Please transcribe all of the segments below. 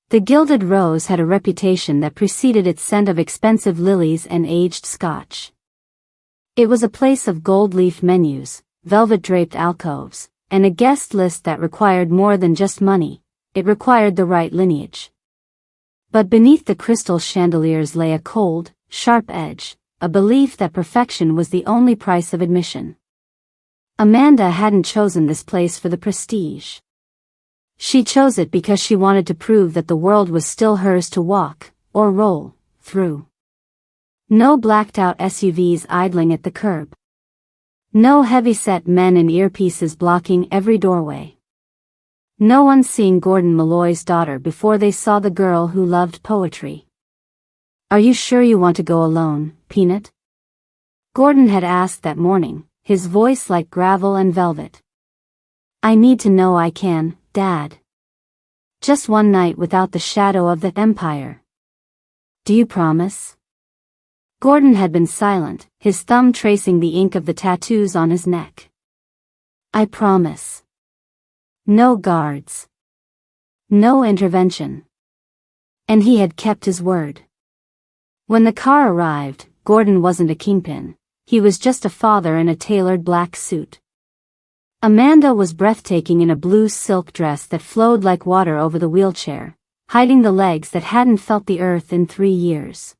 The Gilded Rose had a reputation that preceded its scent of expensive lilies and aged scotch. It was a place of gold-leaf menus, velvet-draped alcoves, and a guest list that required more than just money. It required the right lineage. But beneath the crystal chandeliers lay a cold, sharp edge, a belief that perfection was the only price of admission. Amanda hadn't chosen this place for the prestige. She chose it because she wanted to prove that the world was still hers to walk, or roll, through. No blacked-out SUVs idling at the curb. No heavy-set men in earpieces blocking every doorway. No one seeing Gordon Molloy's daughter before they saw the girl who loved poetry. "Are you sure you want to go alone, Peanut?" Gordon had asked that morning, his voice like gravel and velvet. "I need to know I can, Dad. Just one night without the shadow of the empire. Do you promise?" Gordon had been silent, his thumb tracing the ink of the tattoos on his neck. "I promise. No guards. No intervention." And he had kept his word. When the car arrived, Gordon wasn't a kingpin. He was just a father in a tailored black suit. Amanda was breathtaking in a blue silk dress that flowed like water over the wheelchair, hiding the legs that hadn't felt the earth in 3 years.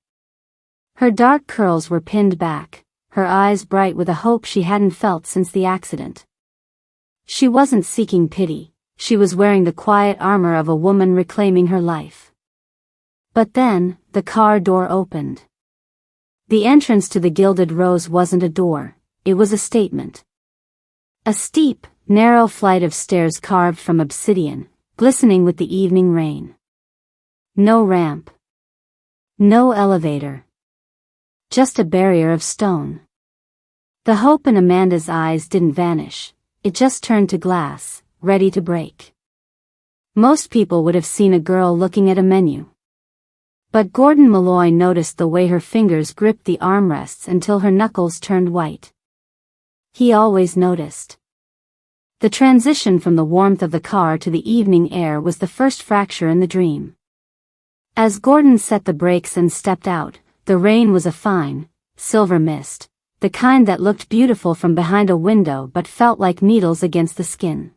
Her dark curls were pinned back, her eyes bright with a hope she hadn't felt since the accident. She wasn't seeking pity, she was wearing the quiet armor of a woman reclaiming her life. But then, the car door opened. The entrance to the Gilded Rose wasn't a door, it was a statement. A steep, narrow flight of stairs carved from obsidian, glistening with the evening rain. No ramp. No elevator. Just a barrier of stone. The hope in Amanda's eyes didn't vanish, it just turned to glass, ready to break. Most people would have seen a girl looking at a menu. But Gordon Molloy noticed the way her fingers gripped the armrests until her knuckles turned white. He always noticed. The transition from the warmth of the car to the evening air was the first fracture in the dream. As Gordon set the brakes and stepped out, the rain was a fine, silver mist, the kind that looked beautiful from behind a window but felt like needles against the skin.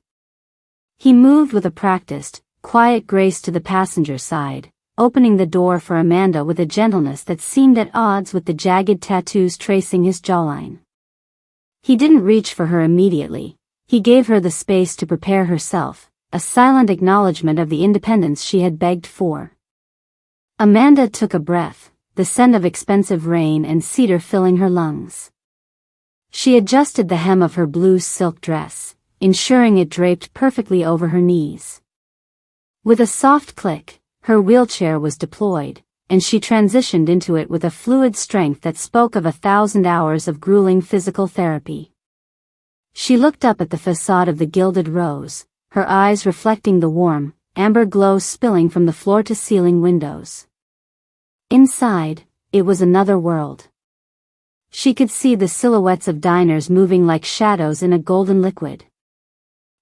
He moved with a practiced, quiet grace to the passenger side, opening the door for Amanda with a gentleness that seemed at odds with the jagged tattoos tracing his jawline. He didn't reach for her immediately, he gave her the space to prepare herself, a silent acknowledgement of the independence she had begged for. Amanda took a breath, the scent of expensive rain and cedar filling her lungs. She adjusted the hem of her blue silk dress, ensuring it draped perfectly over her knees. With a soft click, her wheelchair was deployed, and she transitioned into it with a fluid strength that spoke of 1,000 hours of grueling physical therapy. She looked up at the facade of the Gilded Rose, her eyes reflecting the warm, amber glow spilling from the floor-to-ceiling windows. Inside, it was another world. She could see the silhouettes of diners moving like shadows in a golden liquid.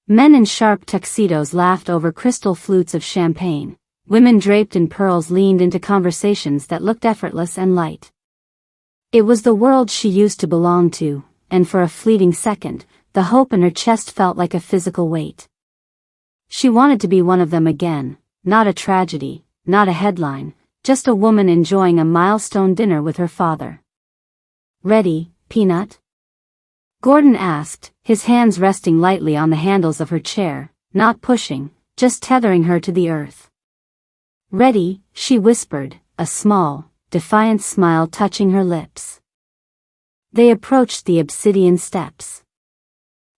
Men in sharp tuxedos laughed over crystal flutes of champagne. Women draped in pearls leaned into conversations that looked effortless and light. It was the world she used to belong to, and for a fleeting second, the hope in her chest felt like a physical weight. She wanted to be one of them again, not a tragedy, not a headline, just a woman enjoying a milestone dinner with her father. "Ready, Peanut?" Gordon asked, his hands resting lightly on the handles of her chair, not pushing, just tethering her to the earth. "Ready," she whispered, a small, defiant smile touching her lips. They approached the obsidian steps.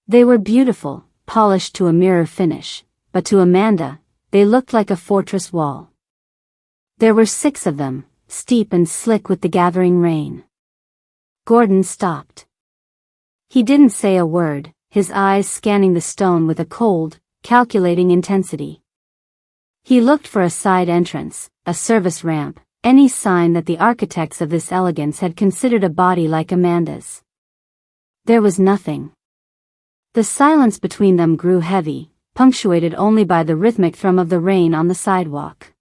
They were beautiful, polished to a mirror finish, but to Amanda, they looked like a fortress wall. There were 6 of them, steep and slick with the gathering rain. Gordon stopped. He didn't say a word, his eyes scanning the stone with a cold, calculating intensity. He looked for a side entrance, a service ramp, any sign that the architects of this elegance had considered a body like Amanda's. There was nothing. The silence between them grew heavy, punctuated only by the rhythmic thrum of the rain on the sidewalk.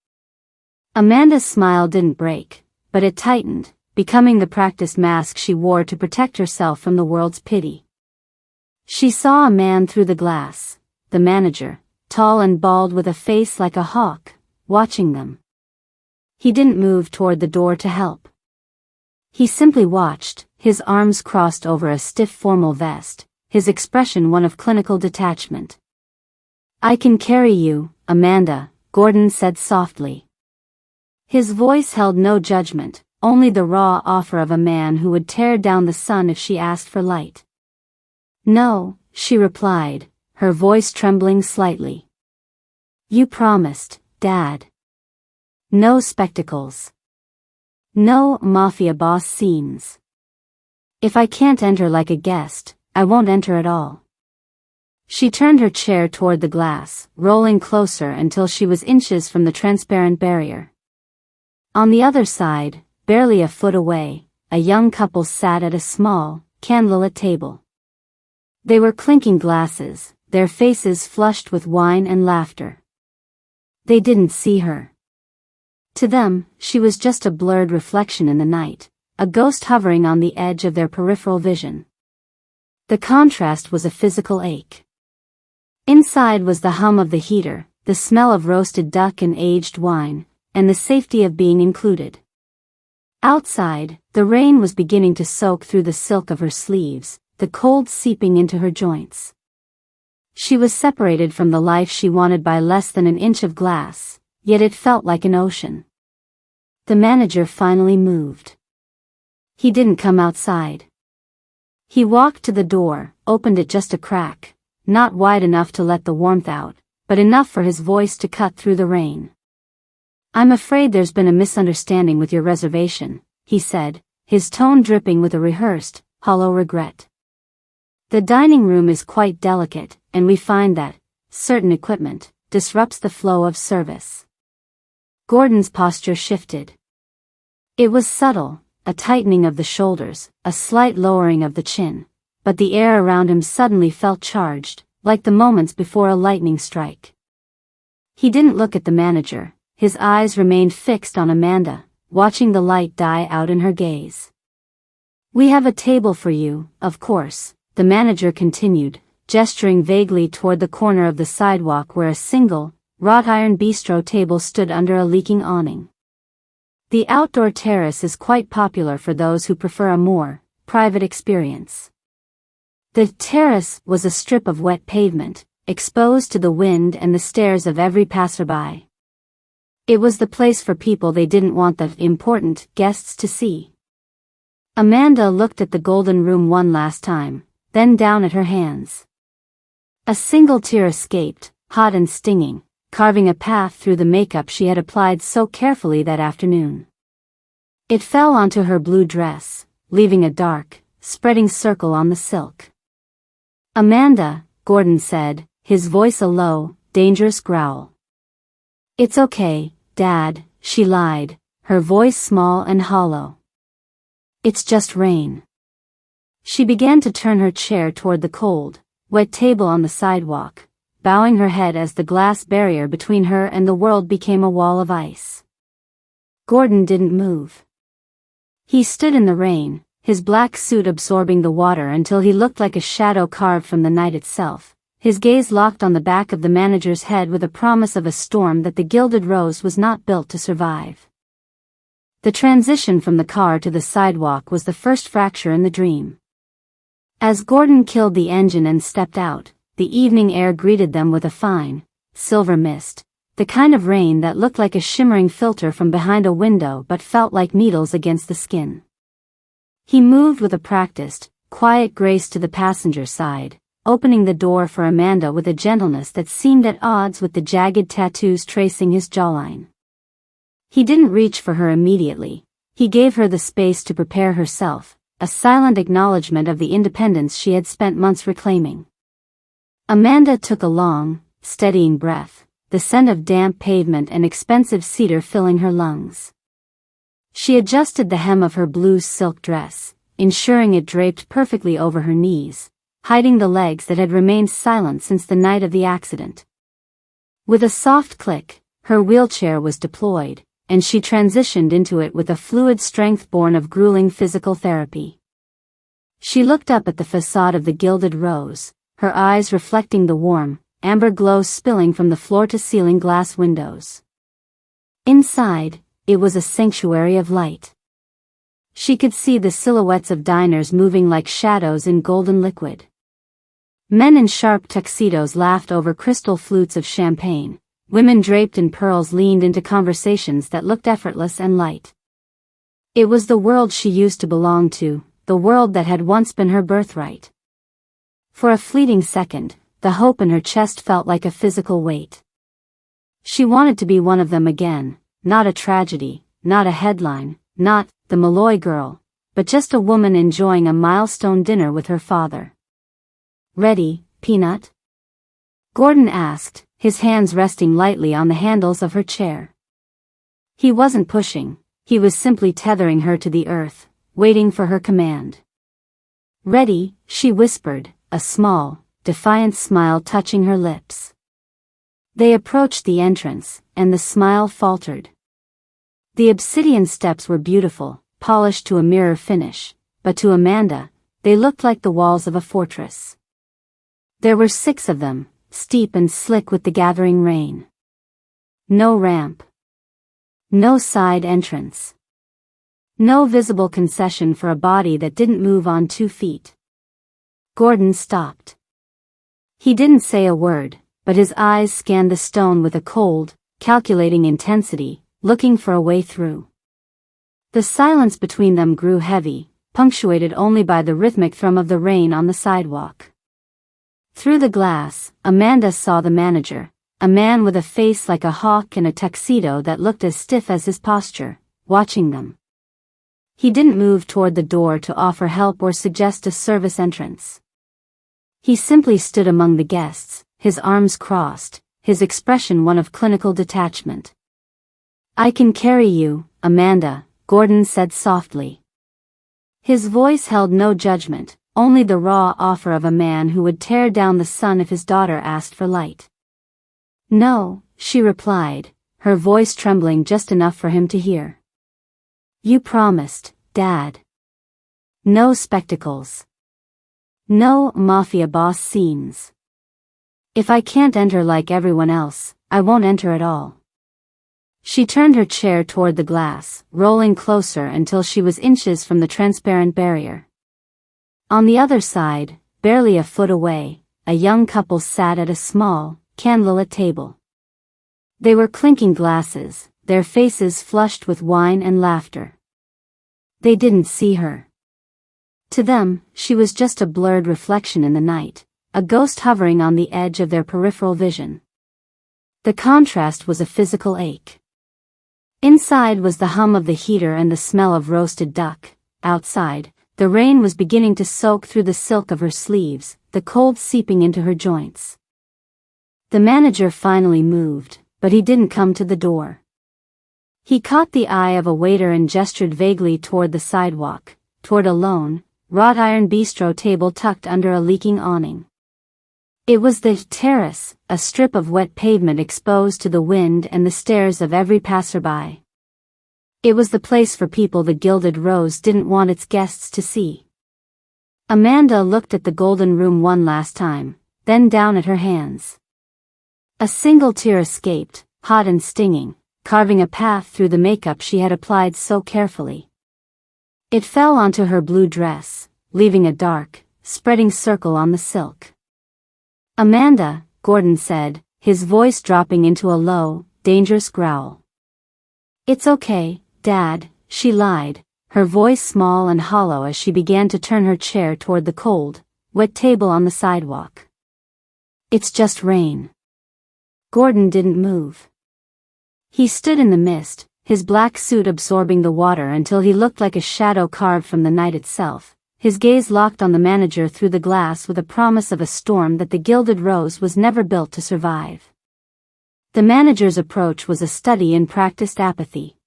Amanda's smile didn't break, but it tightened, becoming the practiced mask she wore to protect herself from the world's pity. She saw a man through the glass, the manager, tall and bald with a face like a hawk, watching them. He didn't move toward the door to help. He simply watched, his arms crossed over a stiff formal vest, his expression one of clinical detachment. "I can carry you, Amanda," Gordon said softly. His voice held no judgment, only the raw offer of a man who would tear down the sun if she asked for light. "No," she replied, her voice trembling slightly. "You promised, Dad. No spectacles. No Mafia Boss scenes. If I can't enter like a guest, I won't enter at all." She turned her chair toward the glass, rolling closer until she was inches from the transparent barrier. On the other side, barely a foot away, a young couple sat at a small, candlelit table. They were clinking glasses, their faces flushed with wine and laughter. They didn't see her. To them, she was just a blurred reflection in the night, a ghost hovering on the edge of their peripheral vision. The contrast was a physical ache. Inside was the hum of the heater, the smell of roasted duck and aged wine, and the safety of being included. Outside, the rain was beginning to soak through the silk of her sleeves, the cold seeping into her joints. She was separated from the life she wanted by less than an inch of glass, yet it felt like an ocean. The manager finally moved. He didn't come outside. He walked to the door, opened it just a crack, not wide enough to let the warmth out, but enough for his voice to cut through the rain. "I'm afraid there's been a misunderstanding with your reservation," he said, his tone dripping with a rehearsed, hollow regret. "The dining room is quite delicate, and we find that certain equipment disrupts the flow of service." Gordon's posture shifted. It was subtle, a tightening of the shoulders, a slight lowering of the chin, but the air around him suddenly felt charged, like the moments before a lightning strike. He didn't look at the manager. His eyes remained fixed on Amanda, watching the light die out in her gaze. "We have a table for you, of course," the manager continued, gesturing vaguely toward the corner of the sidewalk where a single, wrought-iron bistro table stood under a leaking awning. "The outdoor terrace is quite popular for those who prefer a more private experience." The terrace was a strip of wet pavement, exposed to the wind and the stares of every passerby. It was the place for people they didn't want the important guests to see. Amanda looked at the golden room one last time, then down at her hands. A single tear escaped, hot and stinging, carving a path through the makeup she had applied so carefully that afternoon. It fell onto her blue dress, leaving a dark, spreading circle on the silk. "Amanda," Gordon said, his voice a low, dangerous growl. "It's okay, Dad," she lied, her voice small and hollow. "It's just rain." She began to turn her chair toward the cold, wet table on the sidewalk, bowing her head as the glass barrier between her and the world became a wall of ice. Gordon didn't move. He stood in the rain, his black suit absorbing the water until he looked like a shadow carved from the night itself, his gaze locked on the back of the manager's head with a promise of a storm that the Gilded Rose was not built to survive. The transition from the car to the sidewalk was the first fracture in the dream. As Gordon killed the engine and stepped out, the evening air greeted them with a fine, silver mist, the kind of rain that looked like a shimmering filter from behind a window but felt like needles against the skin. He moved with a practiced, quiet grace to the passenger side, opening the door for Amanda with a gentleness that seemed at odds with the jagged tattoos tracing his jawline. He didn't reach for her immediately. He gave her the space to prepare herself, a silent acknowledgement of the independence she had spent months reclaiming. Amanda took a long, steadying breath, the scent of damp pavement and expensive cedar filling her lungs. She adjusted the hem of her blue silk dress, ensuring it draped perfectly over her knees, hiding the legs that had remained silent since the night of the accident. With a soft click, her wheelchair was deployed, and she transitioned into it with a fluid strength born of grueling physical therapy. She looked up at the facade of the Gilded Rose, her eyes reflecting the warm, amber glow spilling from the floor-to-ceiling glass windows. Inside, it was a sanctuary of light. She could see the silhouettes of diners moving like shadows in golden liquid. Men in sharp tuxedos laughed over crystal flutes of champagne. Women draped in pearls leaned into conversations that looked effortless and light. It was the world she used to belong to, the world that had once been her birthright. For a fleeting second, the hope in her chest felt like a physical weight. She wanted to be one of them again, not a tragedy, not a headline, not the Molloy girl, but just a woman enjoying a milestone dinner with her father. "Ready, Peanut?" Gordon asked, his hands resting lightly on the handles of her chair. He wasn't pushing, he was simply tethering her to the earth, waiting for her command. "Ready," she whispered, a small, defiant smile touching her lips. They approached the entrance, and the smile faltered. The obsidian steps were beautiful, polished to a mirror finish, but to Amanda, they looked like the walls of a fortress. There were 6 of them, steep and slick with the gathering rain. No ramp. No side entrance. No visible concession for a body that didn't move on 2 feet. Gordon stopped. He didn't say a word, but his eyes scanned the stone with a cold, calculating intensity, looking for a way through. The silence between them grew heavy, punctuated only by the rhythmic thrum of the rain on the sidewalk. Through the glass, Amanda saw the manager, a man with a face like a hawk and a tuxedo that looked as stiff as his posture, watching them. He didn't move toward the door to offer help or suggest a service entrance. He simply stood among the guests, his arms crossed, his expression one of clinical detachment. "I can carry you, Amanda," Gordon said softly. His voice held no judgment, only the raw offer of a man who would tear down the sun if his daughter asked for light. "No," she replied, her voice trembling just enough for him to hear. "You promised, Dad. No spectacles. No Mafia Boss scenes. If I can't enter like everyone else, I won't enter at all." She turned her chair toward the glass, rolling closer until she was inches from the transparent barrier. On the other side, barely a foot away, a young couple sat at a small, candlelit table. They were clinking glasses, their faces flushed with wine and laughter. They didn't see her. To them, she was just a blurred reflection in the night, a ghost hovering on the edge of their peripheral vision. The contrast was a physical ache. Inside was the hum of the heater and the smell of roasted duck. Outside, the rain was beginning to soak through the silk of her sleeves, the cold seeping into her joints. The manager finally moved, but he didn't come to the door. He caught the eye of a waiter and gestured vaguely toward the sidewalk, toward a lone, wrought iron bistro table tucked under a leaking awning. It was the terrace, a strip of wet pavement exposed to the wind and the stares of every passerby. It was the place for people the Gilded Rose didn't want its guests to see. Amanda looked at the golden room one last time, then down at her hands. A single tear escaped, hot and stinging, carving a path through the makeup she had applied so carefully. It fell onto her blue dress, leaving a dark, spreading circle on the silk. "Amanda," Gordon said, his voice dropping into a low, dangerous growl. "It's okay, Dad," she lied, her voice small and hollow as she began to turn her chair toward the cold, wet table on the sidewalk. "It's just rain." Gordon didn't move. He stood in the mist, his black suit absorbing the water until he looked like a shadow carved from the night itself, his gaze locked on the manager through the glass with a promise of a storm that the Gilded Rose was never built to survive. The manager's approach was a study in practiced apathy.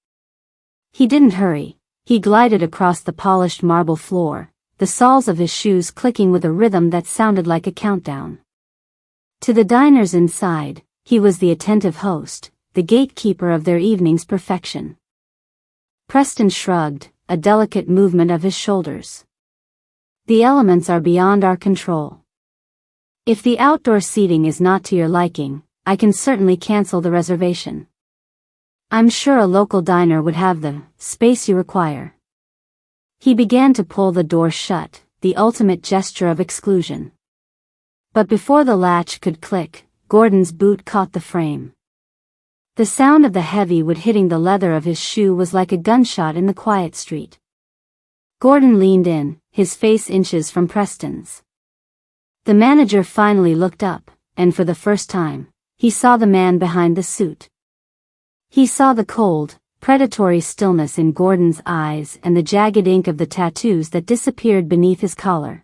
He didn't hurry. He glided across the polished marble floor, the soles of his shoes clicking with a rhythm that sounded like a countdown. To the diners inside, he was the attentive host, the gatekeeper of their evening's perfection. Preston shrugged, a delicate movement of his shoulders. The elements are beyond our control. If the outdoor seating is not to your liking, I can certainly cancel the reservation. I'm sure a local diner would have the space you require. He began to pull the door shut, the ultimate gesture of exclusion. But before the latch could click, Gordon's boot caught the frame. The sound of the heavy wood hitting the leather of his shoe was like a gunshot in the quiet street. Gordon leaned in, his face inches from Preston's. The manager finally looked up, and for the first time, he saw the man behind the suit. He saw the cold, predatory stillness in Gordon's eyes and the jagged ink of the tattoos that disappeared beneath his collar.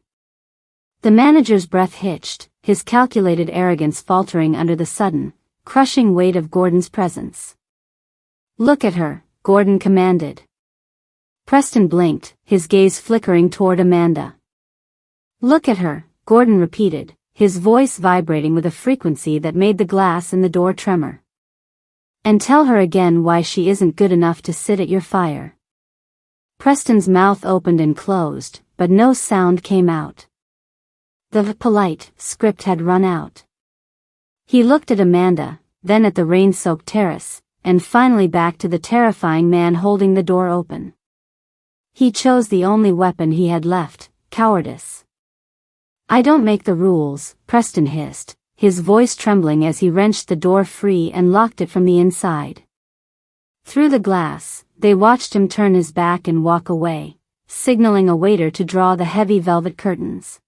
The manager's breath hitched, his calculated arrogance faltering under the sudden, crushing weight of Gordon's presence. "Look at her," Gordon commanded. Preston blinked, his gaze flickering toward Amanda. "Look at her," Gordon repeated, his voice vibrating with a frequency that made the glass in the door tremor. "And tell her again why she isn't good enough to sit at your fire." Preston's mouth opened and closed, but no sound came out. The polite script had run out. He looked at Amanda, then at the rain-soaked terrace, and finally back to the terrifying man holding the door open. He chose the only weapon he had left, cowardice. "I don't make the rules," Preston hissed, his voice trembling as he wrenched the door free and locked it from the inside. Through the glass, they watched him turn his back and walk away, signaling a waiter to draw the heavy velvet curtains.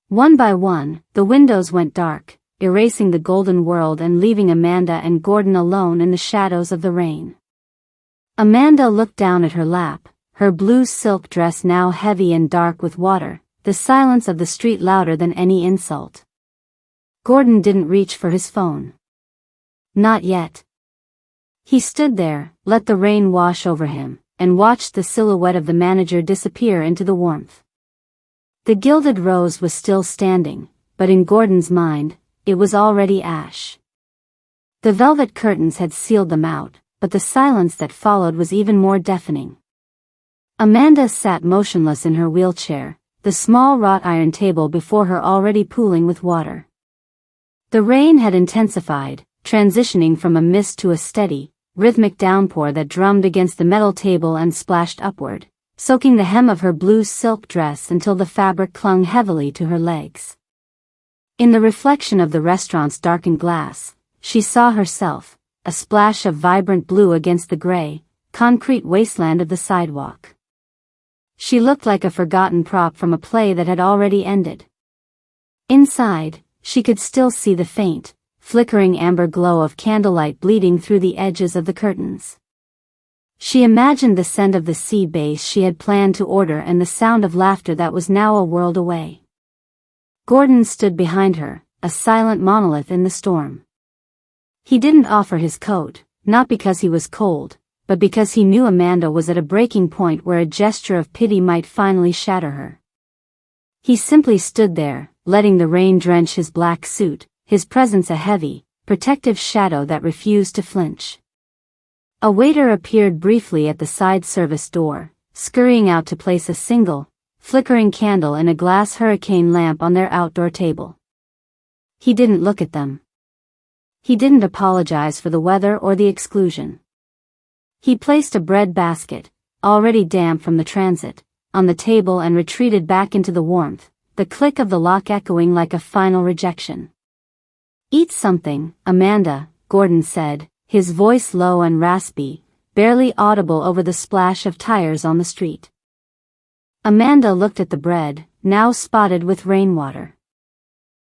One by one, the windows went dark, erasing the golden world and leaving Amanda and Gordon alone in the shadows of the rain. Amanda looked down at her lap, her blue silk dress now heavy and dark with water, the silence of the street louder than any insult. Gordon didn't reach for his phone. Not yet. He stood there, let the rain wash over him, and watched the silhouette of the manager disappear into the warmth. The gilded rose was still standing, but in Gordon's mind, it was already ash. The velvet curtains had sealed them out, but the silence that followed was even more deafening. Amanda sat motionless in her wheelchair, the small wrought iron table before her already pooling with water. The rain had intensified, transitioning from a mist to a steady, rhythmic downpour that drummed against the metal table and splashed upward, soaking the hem of her blue silk dress until the fabric clung heavily to her legs. In the reflection of the restaurant's darkened glass, she saw herself, a splash of vibrant blue against the gray, concrete wasteland of the sidewalk. She looked like a forgotten prop from a play that had already ended. Inside, she could still see the faint, flickering amber glow of candlelight bleeding through the edges of the curtains. She imagined the scent of the sea bass she had planned to order and the sound of laughter that was now a world away. Gordon stood behind her, a silent monolith in the storm. He didn't offer his coat, not because he was cold, but because he knew Amanda was at a breaking point where a gesture of pity might finally shatter her. He simply stood there, letting the rain drench his black suit, his presence a heavy, protective shadow that refused to flinch. A waiter appeared briefly at the side service door, scurrying out to place a single, flickering candle in a glass hurricane lamp on their outdoor table. He didn't look at them. He didn't apologize for the weather or the exclusion. He placed a bread basket, already damp from the transit, on the table and retreated back into the warmth, the click of the lock echoing like a final rejection. "Eat something, Amanda," Gordon said, his voice low and raspy, barely audible over the splash of tires on the street. Amanda looked at the bread, now spotted with rainwater.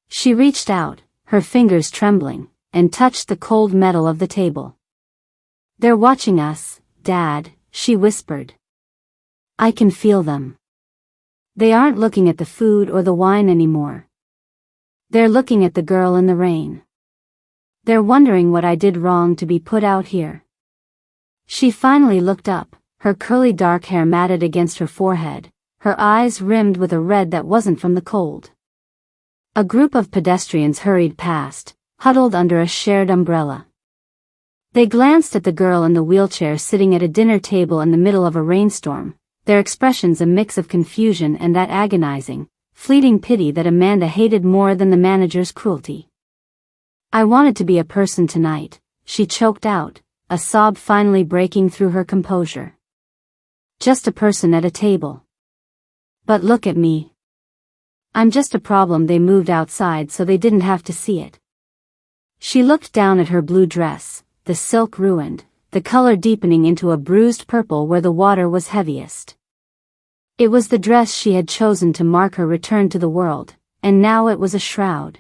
She reached out, her fingers trembling, and touched the cold metal of the table. "They're watching us, Dad," she whispered. "I can feel them. They aren't looking at the food or the wine anymore. They're looking at the girl in the rain. They're wondering what I did wrong to be put out here." She finally looked up, her curly dark hair matted against her forehead, her eyes rimmed with a red that wasn't from the cold. A group of pedestrians hurried past, huddled under a shared umbrella. They glanced at the girl in the wheelchair sitting at a dinner table in the middle of a rainstorm, their expressions a mix of confusion and that agonizing, fleeting pity that Amanda hated more than the manager's cruelty. "I wanted to be a person tonight," she choked out, a sob finally breaking through her composure. "Just a person at a table. But look at me. I'm just a problem." They moved outside so they didn't have to see it. She looked down at her blue dress, the silk ruined, the color deepening into a bruised purple where the water was heaviest. It was the dress she had chosen to mark her return to the world, and now it was a shroud.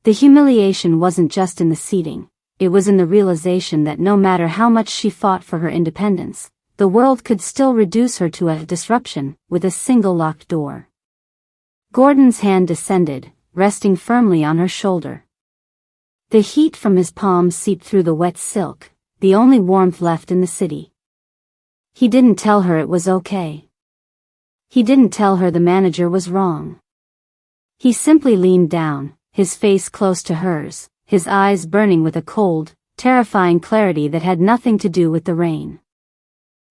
The humiliation wasn't just in the seating, it was in the realization that no matter how much she fought for her independence, the world could still reduce her to a disruption with a single locked door. Gordon's hand descended, resting firmly on her shoulder. The heat from his palm seeped through the wet silk, the only warmth left in the city. He didn't tell her it was okay. He didn't tell her the manager was wrong. He simply leaned down, his face close to hers, his eyes burning with a cold, terrifying clarity that had nothing to do with the rain.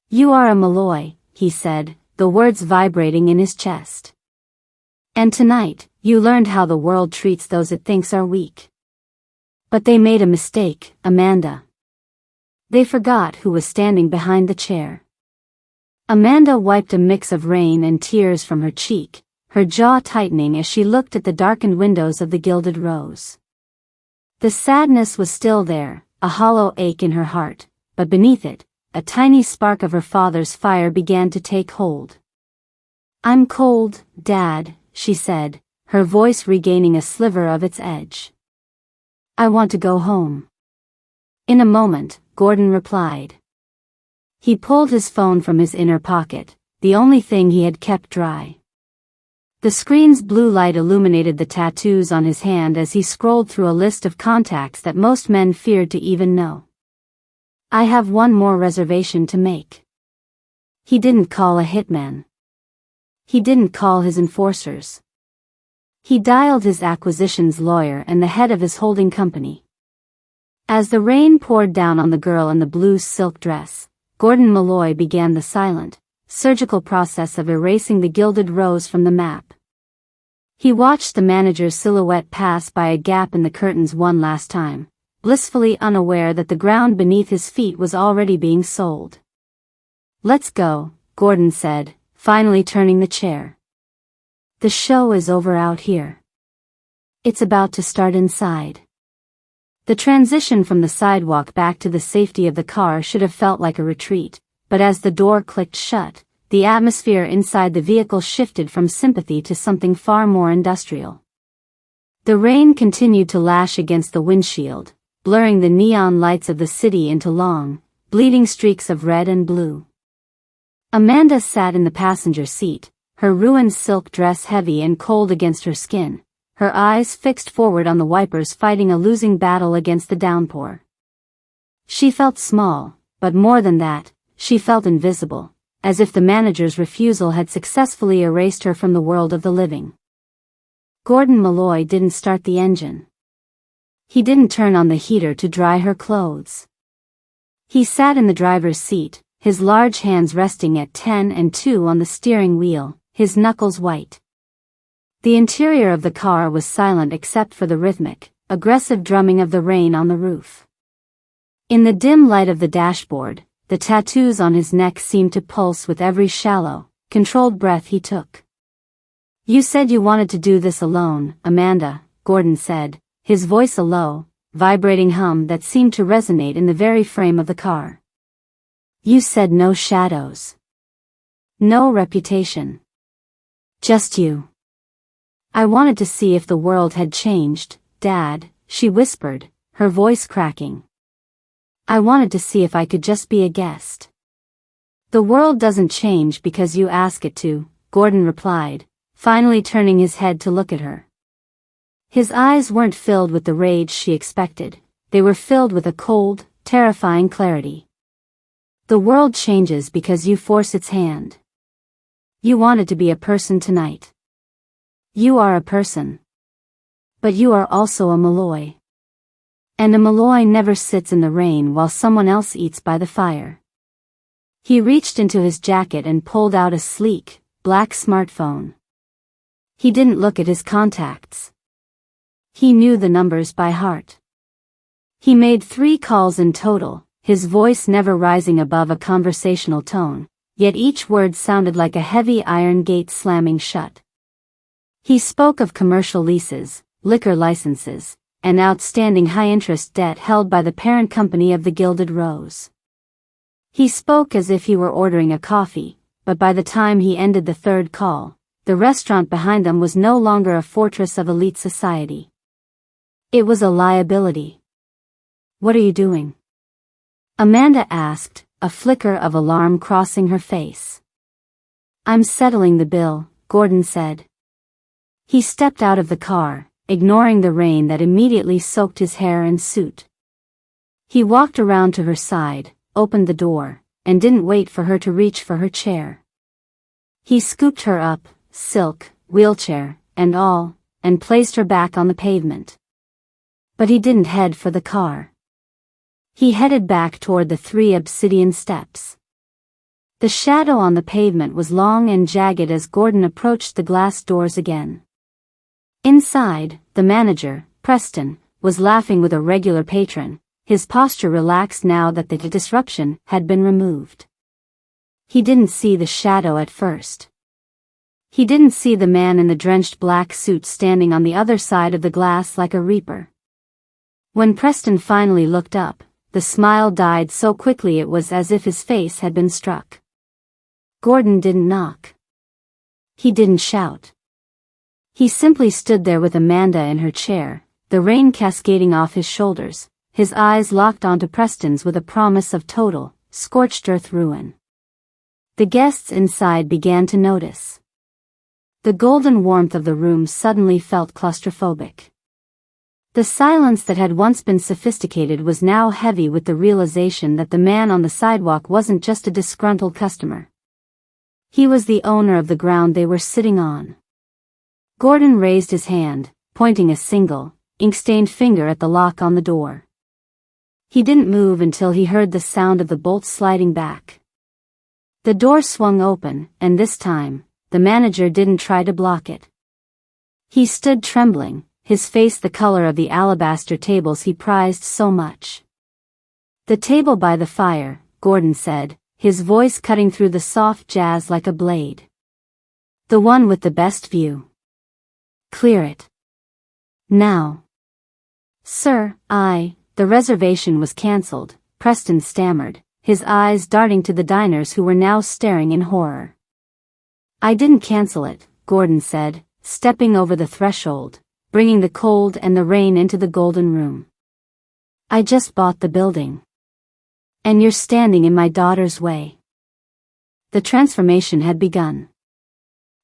"You are a Molloy," he said, the words vibrating in his chest. "And tonight, you learned how the world treats those it thinks are weak. But they made a mistake, Amanda. They forgot who was standing behind the chair." Amanda wiped a mix of rain and tears from her cheek, her jaw tightening as she looked at the darkened windows of the Gilded Rose. The sadness was still there, a hollow ache in her heart, but beneath it, a tiny spark of her father's fire began to take hold. "I'm cold, Dad," she said, her voice regaining a sliver of its edge. "I want to go home." In a moment, Gordon replied. He pulled his phone from his inner pocket, the only thing he had kept dry. The screen's blue light illuminated the tattoos on his hand as he scrolled through a list of contacts that most men feared to even know. "I have one more reservation to make." He didn't call a hitman. He didn't call his enforcers. He dialed his acquisitions lawyer and the head of his holding company. As the rain poured down on the girl in the blue silk dress, Gordon Molloy began the silent, surgical process of erasing the Gilded Rose from the map. He watched the manager's silhouette pass by a gap in the curtains one last time, blissfully unaware that the ground beneath his feet was already being sold. "Let's go," Gordon said, finally turning the chair. "The show is over out here. It's about to start inside." The transition from the sidewalk back to the safety of the car should have felt like a retreat, but as the door clicked shut, the atmosphere inside the vehicle shifted from sympathy to something far more industrial. The rain continued to lash against the windshield, blurring the neon lights of the city into long, bleeding streaks of red and blue. Amanda sat in the passenger seat, her ruined silk dress heavy and cold against her skin, her eyes fixed forward on the wipers fighting a losing battle against the downpour. She felt small, but more than that, she felt invisible, as if the manager's refusal had successfully erased her from the world of the living. Gordon Molloy didn't start the engine. He didn't turn on the heater to dry her clothes. He sat in the driver's seat, his large hands resting at 10 and 2 on the steering wheel, his knuckles white. The interior of the car was silent except for the rhythmic, aggressive drumming of the rain on the roof. In the dim light of the dashboard, the tattoos on his neck seemed to pulse with every shallow, controlled breath he took. "You said you wanted to do this alone, Amanda," Gordon said, his voice a low, vibrating hum that seemed to resonate in the very frame of the car. "You said no shadows. No reputation. Just you." "I wanted to see if the world had changed, Dad," she whispered, her voice cracking. "I wanted to see if I could just be a guest." "The world doesn't change because you ask it to," Gordon replied, finally turning his head to look at her. His eyes weren't filled with the rage she expected, they were filled with a cold, terrifying clarity. "The world changes because you force its hand. You wanted to be a person tonight. You are a person. But you are also a Molloy. And a Molloy never sits in the rain while someone else eats by the fire. He reached into his jacket and pulled out a sleek, black smartphone. He didn't look at his contacts. He knew the numbers by heart. He made 3 calls in total, his voice never rising above a conversational tone, yet each word sounded like a heavy iron gate slamming shut. He spoke of commercial leases, liquor licenses, and outstanding high-interest debt held by the parent company of the Gilded Rose. He spoke as if he were ordering a coffee, but by the time he ended the 3rd call, the restaurant behind them was no longer a fortress of elite society. It was a liability. "What are you doing?" Amanda asked, a flicker of alarm crossing her face. "I'm settling the bill," Gordon said. He stepped out of the car, ignoring the rain that immediately soaked his hair and suit. He walked around to her side, opened the door, and didn't wait for her to reach for her chair. He scooped her up, silk, wheelchair, and all, and placed her back on the pavement. But he didn't head for the car. He headed back toward the 3 obsidian steps. The shadow on the pavement was long and jagged as Gordon approached the glass doors again. Inside, the manager, Preston, was laughing with a regular patron, his posture relaxed now that the disruption had been removed. He didn't see the shadow at first. He didn't see the man in the drenched black suit standing on the other side of the glass like a reaper. When Preston finally looked up, the smile died so quickly it was as if his face had been struck. Gordon didn't knock. He didn't shout. He simply stood there with Amanda in her chair, the rain cascading off his shoulders, his eyes locked onto Preston's with a promise of total, scorched earth ruin. The guests inside began to notice. The golden warmth of the room suddenly felt claustrophobic. The silence that had once been sophisticated was now heavy with the realization that the man on the sidewalk wasn't just a disgruntled customer. He was the owner of the ground they were sitting on. Gordon raised his hand, pointing a single, ink-stained finger at the lock on the door. He didn't move until he heard the sound of the bolts sliding back. The door swung open, and this time, the manager didn't try to block it. He stood trembling, his face the color of the alabaster tables he prized so much. "The table by the fire," Gordon said, his voice cutting through the soft jazz like a blade. "The one with the best view. Clear it. Now." "Sir, the reservation was cancelled," Preston stammered, his eyes darting to the diners who were now staring in horror. "I didn't cancel it," Gordon said, stepping over the threshold, bringing the cold and the rain into the golden room. "I just bought the building. And you're standing in my daughter's way." The transformation had begun.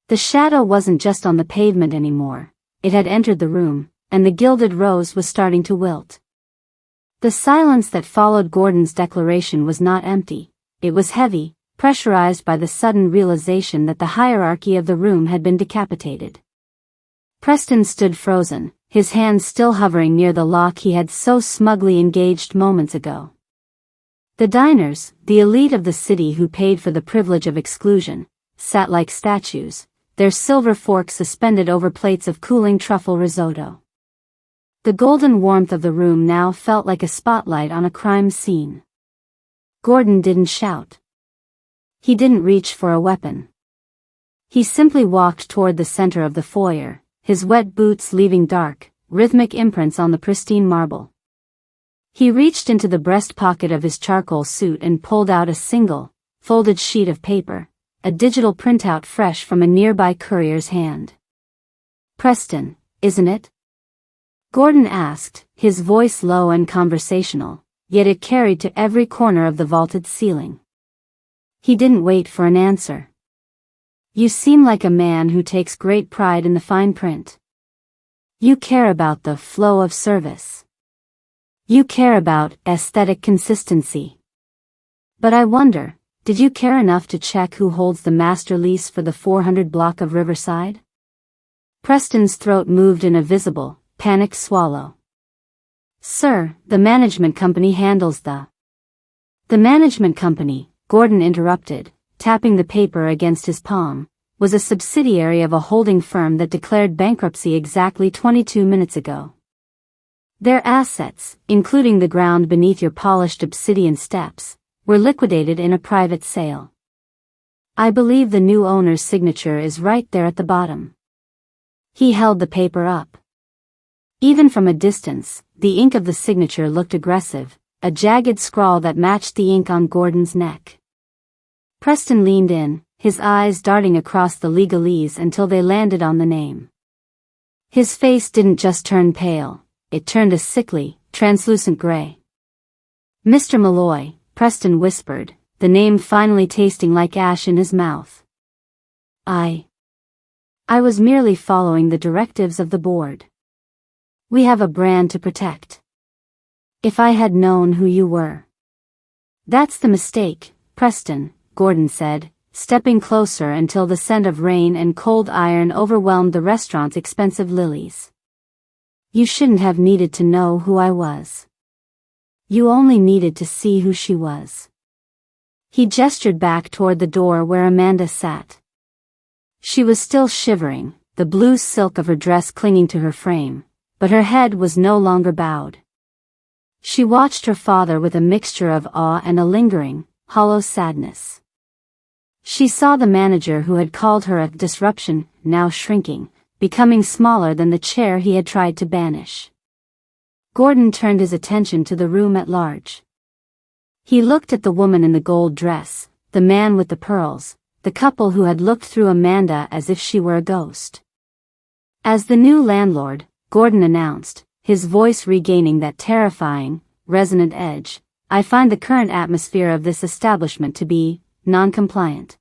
The shadow wasn't just on the pavement anymore, it had entered the room, and the Gilded Rose was starting to wilt. The silence that followed Gordon's declaration was not empty, it was heavy, pressurized by the sudden realization that the hierarchy of the room had been decapitated. Preston stood frozen, his hands still hovering near the lock he had so smugly engaged moments ago. The diners, the elite of the city who paid for the privilege of exclusion, sat like statues, their silver forks suspended over plates of cooling truffle risotto. The golden warmth of the room now felt like a spotlight on a crime scene. Gordon didn't shout. He didn't reach for a weapon. He simply walked toward the center of the foyer, his wet boots leaving dark, rhythmic imprints on the pristine marble. He reached into the breast pocket of his charcoal suit and pulled out a single, folded sheet of paper, a digital printout fresh from a nearby courier's hand. "Preston, isn't it?" Gordon asked, his voice low and conversational, yet it carried to every corner of the vaulted ceiling. He didn't wait for an answer. "You seem like a man who takes great pride in the fine print. You care about the flow of service. You care about aesthetic consistency. But I wonder, did you care enough to check who holds the master lease for the 400 block of Riverside?" Preston's throat moved in a visible, panicked swallow. Sir, the management company handles the... The management company, Gordon interrupted, tapping the paper against his palm, was a subsidiary of a holding firm that declared bankruptcy exactly 22 minutes ago. Their assets, including the ground beneath your polished obsidian steps, were liquidated in a private sale. I believe the new owner's signature is right there at the bottom. He held the paper up. Even from a distance, the ink of the signature looked aggressive, a jagged scrawl that matched the ink on Gordon's neck. Preston leaned in, his eyes darting across the legalese until they landed on the name. His face didn't just turn pale, it turned a sickly, translucent gray. Mr. Molloy, Preston whispered, the name finally tasting like ash in his mouth. I was merely following the directives of the board. We have a brand to protect. If I had known who you were. That's the mistake, Preston, Gordon said, stepping closer until the scent of rain and cold iron overwhelmed the restaurant's expensive lilies. You shouldn't have needed to know who I was. You only needed to see who she was. He gestured back toward the door where Amanda sat. She was still shivering, the blue silk of her dress clinging to her frame, but her head was no longer bowed. She watched her father with a mixture of awe and a lingering, hollow sadness. She saw the manager who had called her a disruption, now shrinking, becoming smaller than the chair he had tried to banish. Gordon turned his attention to the room at large. He looked at the woman in the gold dress, the man with the pearls, the couple who had looked through Amanda as if she were a ghost. As the new landlord, Gordon announced, his voice regaining that terrifying, resonant edge, I find the current atmosphere of this establishment to be non-compliant.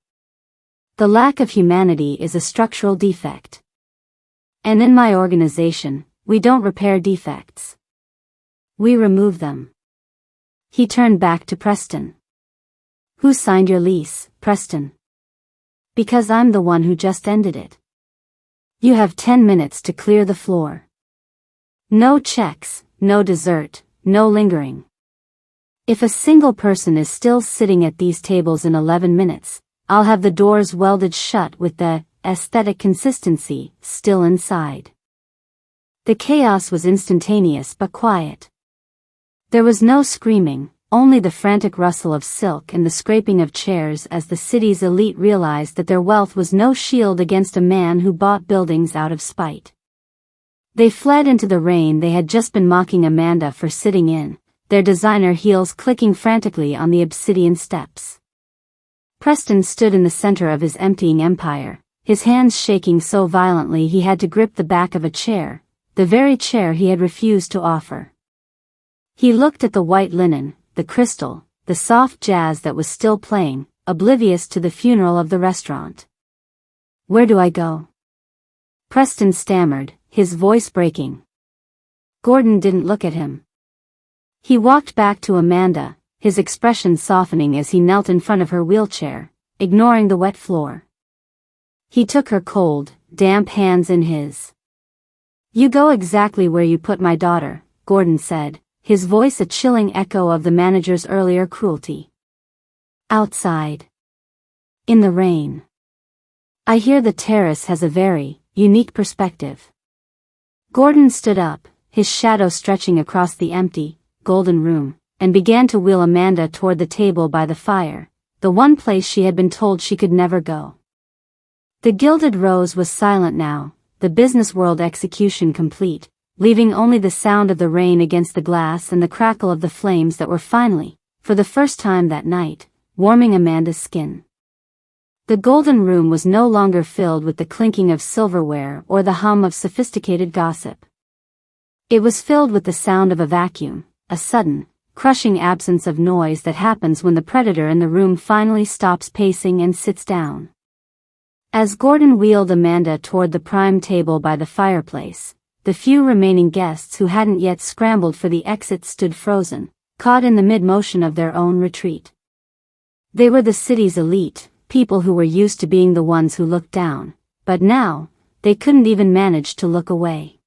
The lack of humanity is a structural defect. And in my organization, we don't repair defects. We remove them. He turned back to Preston. Who signed your lease, Preston? Because I'm the one who just ended it. You have 10 minutes to clear the floor. No checks, no dessert, no lingering. If a single person is still sitting at these tables in 11 minutes, I'll have the doors welded shut with the aesthetic consistency still inside. The chaos was instantaneous but quiet. There was no screaming, only the frantic rustle of silk and the scraping of chairs as the city's elite realized that their wealth was no shield against a man who bought buildings out of spite. They fled into the rain they had just been mocking Amanda for sitting in, their designer heels clicking frantically on the obsidian steps. Preston stood in the center of his emptying empire, his hands shaking so violently he had to grip the back of a chair, the very chair he had refused to offer. He looked at the white linen, the crystal, the soft jazz that was still playing, oblivious to the funeral of the restaurant. Where do I go? Preston stammered, his voice breaking. Gordon didn't look at him. He walked back to Amanda, his expression softening as he knelt in front of her wheelchair, ignoring the wet floor. He took her cold, damp hands in his. You go exactly where you put my daughter, Gordon said, his voice a chilling echo of the manager's earlier cruelty. Outside. In the rain. I hear the terrace has a very unique perspective. Gordon stood up, his shadow stretching across the empty, golden room, and began to wheel Amanda toward the table by the fire, the one place she had been told she could never go. The Gilded Rose was silent now, the business world execution complete, leaving only the sound of the rain against the glass and the crackle of the flames that were finally, for the first time that night, warming Amanda's skin. The golden room was no longer filled with the clinking of silverware or the hum of sophisticated gossip. It was filled with the sound of a vacuum, a sudden, crushing absence of noise that happens when the predator in the room finally stops pacing and sits down. As Gordon wheeled Amanda toward the prime table by the fireplace, the few remaining guests who hadn't yet scrambled for the exit stood frozen, caught in the mid-motion of their own retreat. They were the city's elite, people who were used to being the ones who looked down, but now, they couldn't even manage to look away.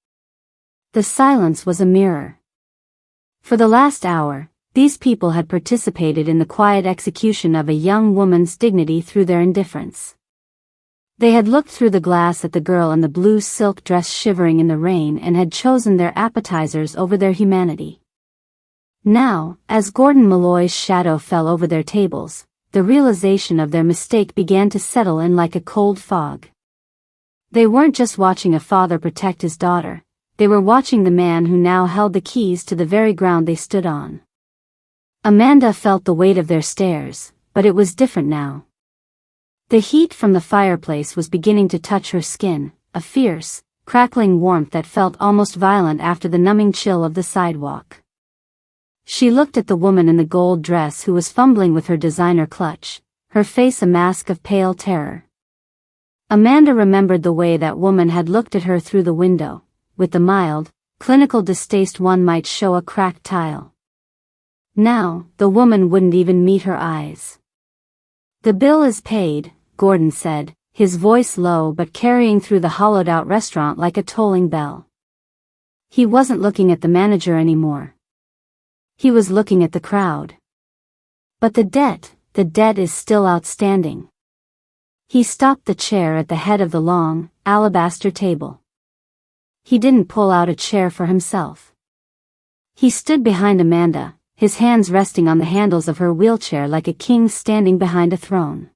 The silence was a mirror. For the last hour, these people had participated in the quiet execution of a young woman's dignity through their indifference. They had looked through the glass at the girl in the blue silk dress shivering in the rain and had chosen their appetizers over their humanity. Now, as Gordon Molloy's shadow fell over their tables, the realization of their mistake began to settle in like a cold fog. They weren't just watching a father protect his daughter, they were watching the man who now held the keys to the very ground they stood on. Amanda felt the weight of their stares, but it was different now. The heat from the fireplace was beginning to touch her skin, a fierce, crackling warmth that felt almost violent after the numbing chill of the sidewalk. She looked at the woman in the gold dress who was fumbling with her designer clutch, her face a mask of pale terror. Amanda remembered the way that woman had looked at her through the window, with the mild, clinical distaste one might show a cracked tile. Now, the woman wouldn't even meet her eyes. "The bill is paid," Gordon said, his voice low but carrying through the hollowed-out restaurant like a tolling bell. He wasn't looking at the manager anymore. He was looking at the crowd. "But the debt is still outstanding." He stopped the chair at the head of the long, alabaster table. He didn't pull out a chair for himself. He stood behind Amanda, his hands resting on the handles of her wheelchair like a king standing behind a throne.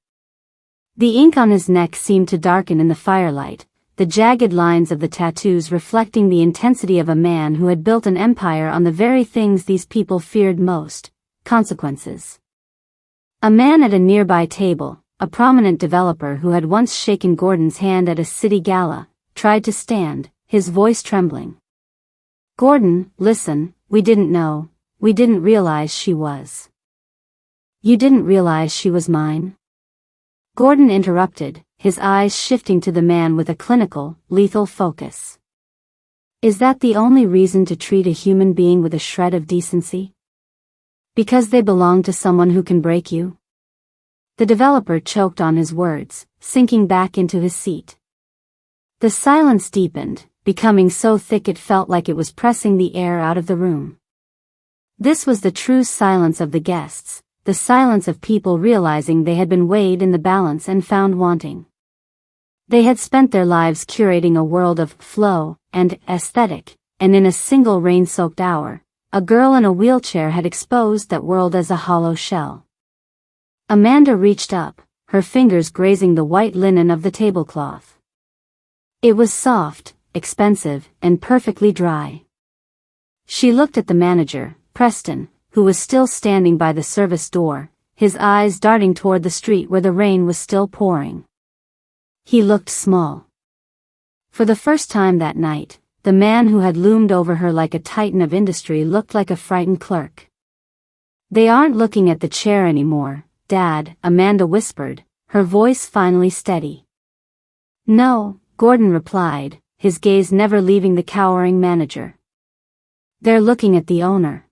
The ink on his neck seemed to darken in the firelight, the jagged lines of the tattoos reflecting the intensity of a man who had built an empire on the very things these people feared most, consequences. A man at a nearby table, a prominent developer who had once shaken Gordon's hand at a city gala, tried to stand, his voice trembling. "Gordon, listen, we didn't know. We didn't realize she was." "You didn't realize she was mine?" Gordon interrupted, his eyes shifting to the man with a clinical, lethal focus. "Is that the only reason to treat a human being with a shred of decency? Because they belong to someone who can break you?" The developer choked on his words, sinking back into his seat. The silence deepened, becoming so thick it felt like it was pressing the air out of the room. This was the true silence of the guests, the silence of people realizing they had been weighed in the balance and found wanting. They had spent their lives curating a world of flow and aesthetic, and in a single rain-soaked hour, a girl in a wheelchair had exposed that world as a hollow shell. Amanda reached up, her fingers grazing the white linen of the tablecloth. It was soft, expensive, and perfectly dry. She looked at the manager, Preston, who was still standing by the service door, his eyes darting toward the street where the rain was still pouring. He looked small. For the first time that night, the man who had loomed over her like a titan of industry looked like a frightened clerk. "They aren't looking at the chair anymore, Dad," Amanda whispered, her voice finally steady. "No," Gordon replied, his gaze never leaving the cowering manager. "They're looking at the owner."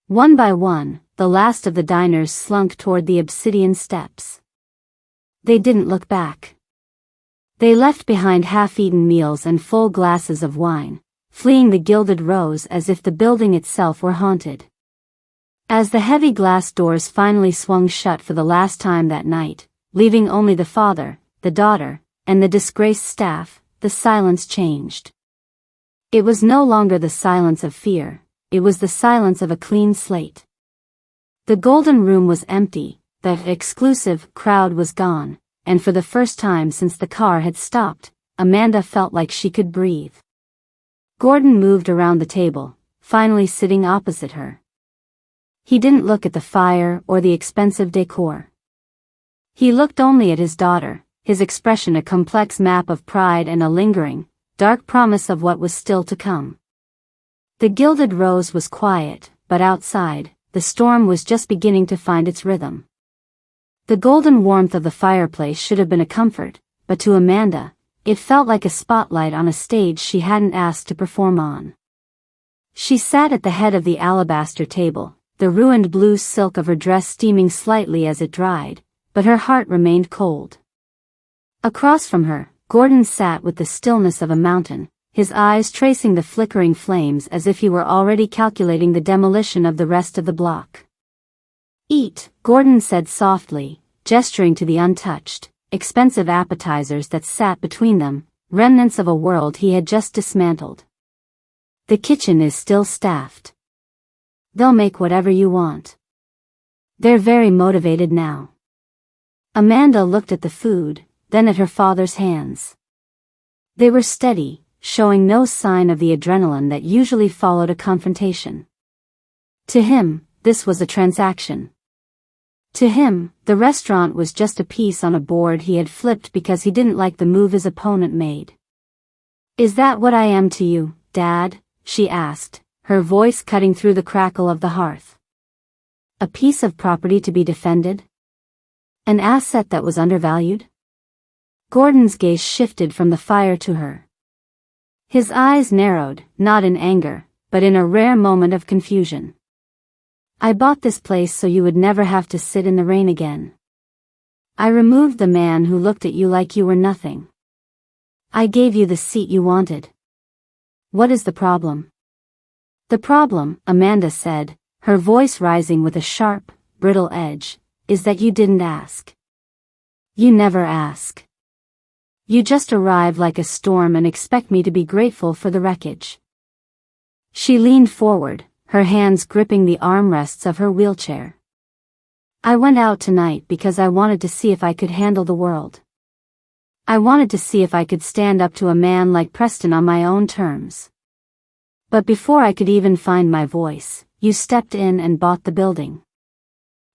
One by one, the last of the diners slunk toward the obsidian steps. They didn't look back. They left behind half-eaten meals and full glasses of wine, fleeing the gilded rows as if the building itself were haunted. As the heavy glass doors finally swung shut for the last time that night, leaving only the father, the daughter, and the disgraced staff, the silence changed. It was no longer the silence of fear. It was the silence of a clean slate. The golden room was empty, the exclusive crowd was gone, and for the first time since the car had stopped, Amanda felt like she could breathe. Gordon moved around the table, finally sitting opposite her. He didn't look at the fire or the expensive decor. He looked only at his daughter, his expression a complex map of pride and a lingering, dark promise of what was still to come. The gilded rose was quiet, but outside, the storm was just beginning to find its rhythm. The golden warmth of the fireplace should have been a comfort, but to Amanda, it felt like a spotlight on a stage she hadn't asked to perform on. She sat at the head of the alabaster table, the ruined blue silk of her dress steaming slightly as it dried, but her heart remained cold. Across from her, Gordon sat with the stillness of a mountain, his eyes tracing the flickering flames as if he were already calculating the demolition of the rest of the block. "Eat," Gordon said softly, gesturing to the untouched, expensive appetizers that sat between them, remnants of a world he had just dismantled. "The kitchen is still staffed. They'll make whatever you want. They're very motivated now." Amanda looked at the food, then at her father's hands. They were steady, showing no sign of the adrenaline that usually followed a confrontation. To him, this was a transaction. To him, the restaurant was just a piece on a board he had flipped because he didn't like the move his opponent made. "Is that what I am to you, Dad?" she asked, her voice cutting through the crackle of the hearth. "A piece of property to be defended? An asset that was undervalued?" Gordon's gaze shifted from the fire to her. His eyes narrowed, not in anger, but in a rare moment of confusion. "I bought this place so you would never have to sit in the rain again. I removed the man who looked at you like you were nothing. I gave you the seat you wanted. What is the problem?" "The problem," Amanda said, her voice rising with a sharp, brittle edge, "is that you didn't ask. You never ask. You just arrive like a storm and expect me to be grateful for the wreckage." She leaned forward, her hands gripping the armrests of her wheelchair. "I went out tonight because I wanted to see if I could handle the world. I wanted to see if I could stand up to a man like Preston on my own terms. But before I could even find my voice, you stepped in and bought the building.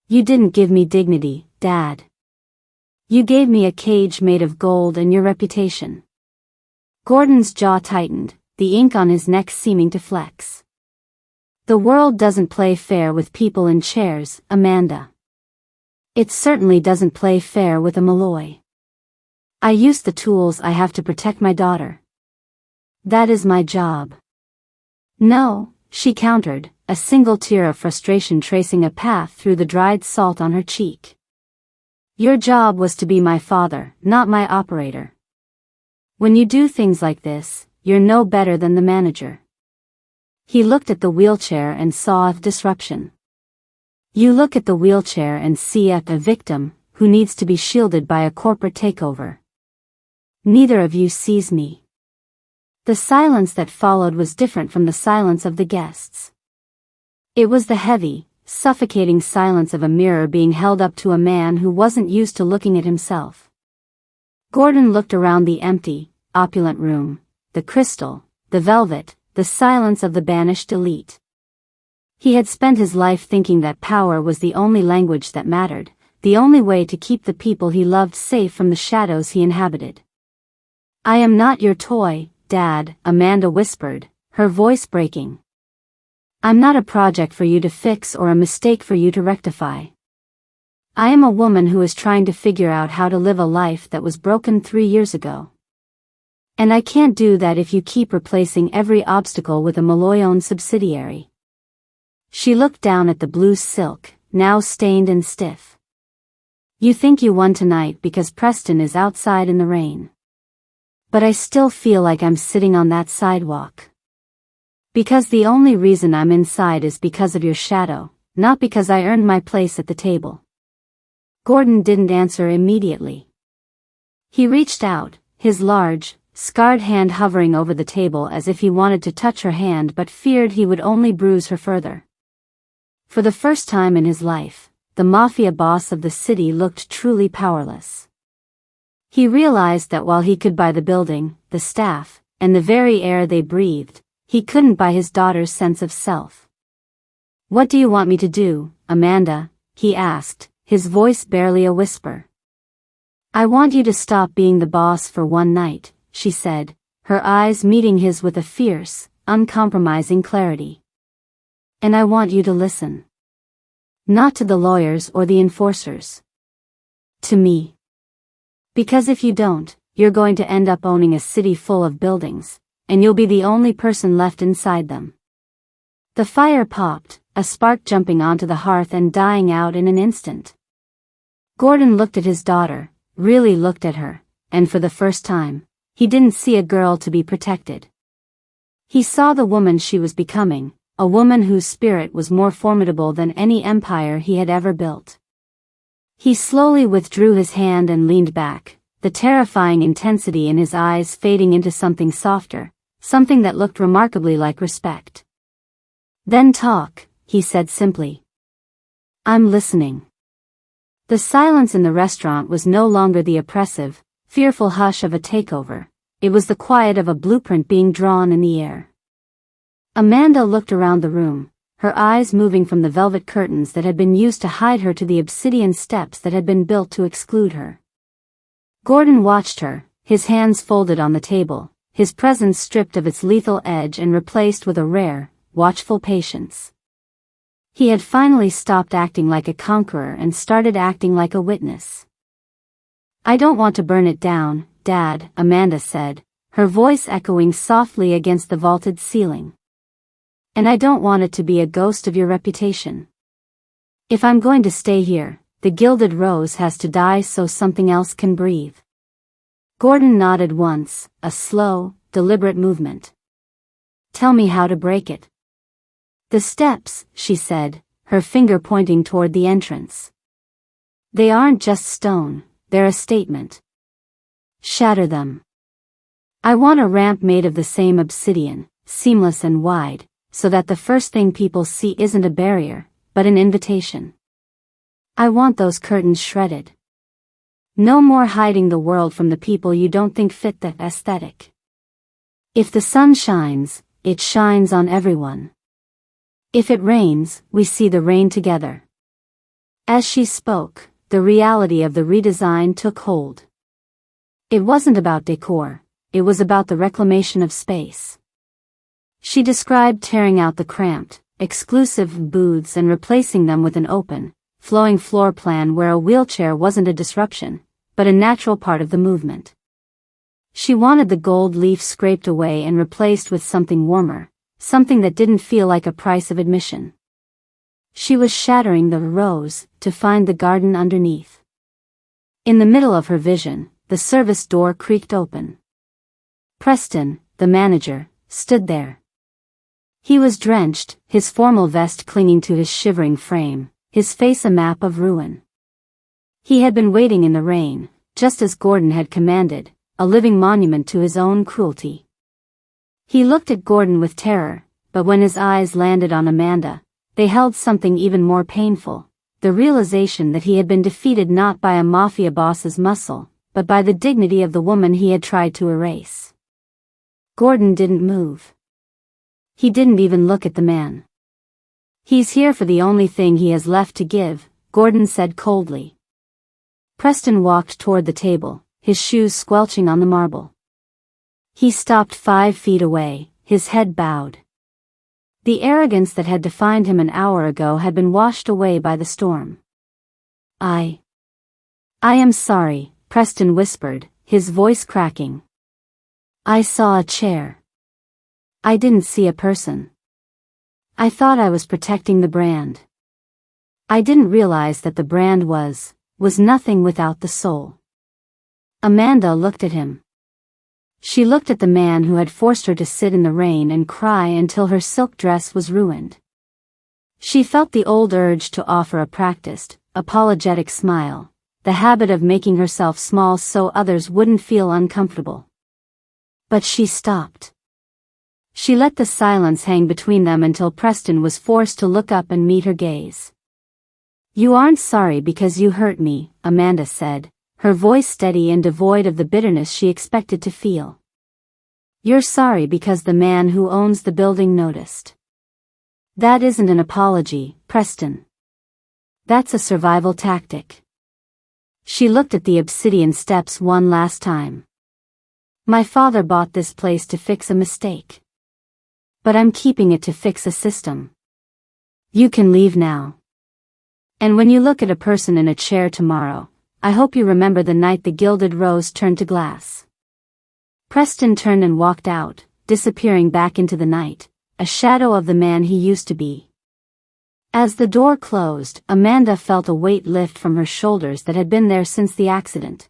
You didn't give me dignity, Dad. You gave me a cage made of gold and your reputation." Gordon's jaw tightened, the ink on his neck seeming to flex. "The world doesn't play fair with people in chairs, Amanda. It certainly doesn't play fair with a Molloy. I use the tools I have to protect my daughter. That is my job." "No," she countered, a single tear of frustration tracing a path through the dried salt on her cheek. "Your job was to be my father, not my operator. When you do things like this, you're no better than the manager." He looked at the wheelchair and saw a disruption. "You look at the wheelchair and see a victim who needs to be shielded by a corporate takeover. Neither of you sees me." The silence that followed was different from the silence of the guests. It was the heavy, suffocating silence of a mirror being held up to a man who wasn't used to looking at himself. Gordon looked around the empty, opulent room, the crystal, the velvet, the silence of the banished elite. He had spent his life thinking that power was the only language that mattered, the only way to keep the people he loved safe from the shadows he inhabited. "I am not your toy, Dad," Amanda whispered, her voice breaking. "I'm not a project for you to fix or a mistake for you to rectify. I am a woman who is trying to figure out how to live a life that was broken 3 years ago. And I can't do that if you keep replacing every obstacle with a Molloy-owned subsidiary." She looked down at the blue silk, now stained and stiff. "You think you won tonight because Preston is outside in the rain. But I still feel like I'm sitting on that sidewalk. Because the only reason I'm inside is because of your shadow, not because I earned my place at the table." Gordon didn't answer immediately. He reached out, his large, scarred hand hovering over the table as if he wanted to touch her hand but feared he would only bruise her further. For the first time in his life, the Mafia boss of the city looked truly powerless. He realized that while he could buy the building, the staff, and the very air they breathed, he couldn't buy his daughter's sense of self. "What do you want me to do, Amanda?" he asked, his voice barely a whisper. "I want you to stop being the boss for one night," she said, her eyes meeting his with a fierce, uncompromising clarity. "And I want you to listen. Not to the lawyers or the enforcers. To me. Because if you don't, you're going to end up owning a city full of buildings, and you'll be the only person left inside them." The fire popped, a spark jumping onto the hearth and dying out in an instant. Gordon looked at his daughter, really looked at her, and for the first time, he didn't see a girl to be protected. He saw the woman she was becoming, a woman whose spirit was more formidable than any empire he had ever built. He slowly withdrew his hand and leaned back, the terrifying intensity in his eyes fading into something softer, something that looked remarkably like respect. "Then talk," he said simply. "I'm listening." The silence in the restaurant was no longer the oppressive, fearful hush of a takeover. It was the quiet of a blueprint being drawn in the air. Amanda looked around the room, her eyes moving from the velvet curtains that had been used to hide her to the obsidian steps that had been built to exclude her. Gordon watched her, his hands folded on the table, his presence stripped of its lethal edge and replaced with a rare, watchful patience. He had finally stopped acting like a conqueror and started acting like a witness. "I don't want to burn it down, Dad," Amanda said, her voice echoing softly against the vaulted ceiling. "And I don't want it to be a ghost of your reputation. If I'm going to stay here, the Gilded Rose has to die so something else can breathe." Gordon nodded once, a slow, deliberate movement. "Tell me how to break it." "The steps," she said, her finger pointing toward the entrance. "They aren't just stone, they're a statement. Shatter them. I want a ramp made of the same obsidian, seamless and wide, so that the first thing people see isn't a barrier, but an invitation. I want those curtains shredded. No more hiding the world from the people you don't think fit that aesthetic. If the sun shines, it shines on everyone. If it rains, we see the rain together." As she spoke, the reality of the redesign took hold. It wasn't about decor, it was about the reclamation of space. She described tearing out the cramped, exclusive booths and replacing them with an open, flowing floor plan where a wheelchair wasn't a disruption, but a natural part of the movement. She wanted the gold leaf scraped away and replaced with something warmer, something that didn't feel like a price of admission. She was shattering the rose to find the garden underneath. In the middle of her vision, the service door creaked open. Preston, the manager, stood there. He was drenched, his formal vest clinging to his shivering frame, his face a map of ruin. He had been waiting in the rain, just as Gordon had commanded, a living monument to his own cruelty. He looked at Gordon with terror, but when his eyes landed on Amanda, they held something even more painful, the realization that he had been defeated not by a mafia boss's muscle, but by the dignity of the woman he had tried to erase. Gordon didn't move. He didn't even look at the man. "He's here for the only thing he has left to give," Gordon said coldly. Preston walked toward the table, his shoes squelching on the marble. He stopped 5 feet away, his head bowed. The arrogance that had defined him an hour ago had been washed away by the storm. I am sorry," Preston whispered, his voice cracking. "I saw a chair. I didn't see a person. I thought I was protecting the brand. I didn't realize that the brand was nothing without the soul." Amanda looked at him. She looked at the man who had forced her to sit in the rain and cry until her silk dress was ruined. She felt the old urge to offer a practiced, apologetic smile, the habit of making herself small so others wouldn't feel uncomfortable. But she stopped. She let the silence hang between them until Preston was forced to look up and meet her gaze. "You aren't sorry because you hurt me," Amanda said, her voice steady and devoid of the bitterness she expected to feel. "You're sorry because the man who owns the building noticed. That isn't an apology, Preston. That's a survival tactic." She looked at the obsidian steps one last time. "My father bought this place to fix a mistake. But I'm keeping it to fix a system. You can leave now. And when you look at a person in a chair tomorrow, I hope you remember the night the Gilded Rose turned to glass." Preston turned and walked out, disappearing back into the night, a shadow of the man he used to be. As the door closed, Amanda felt a weight lift from her shoulders that had been there since the accident.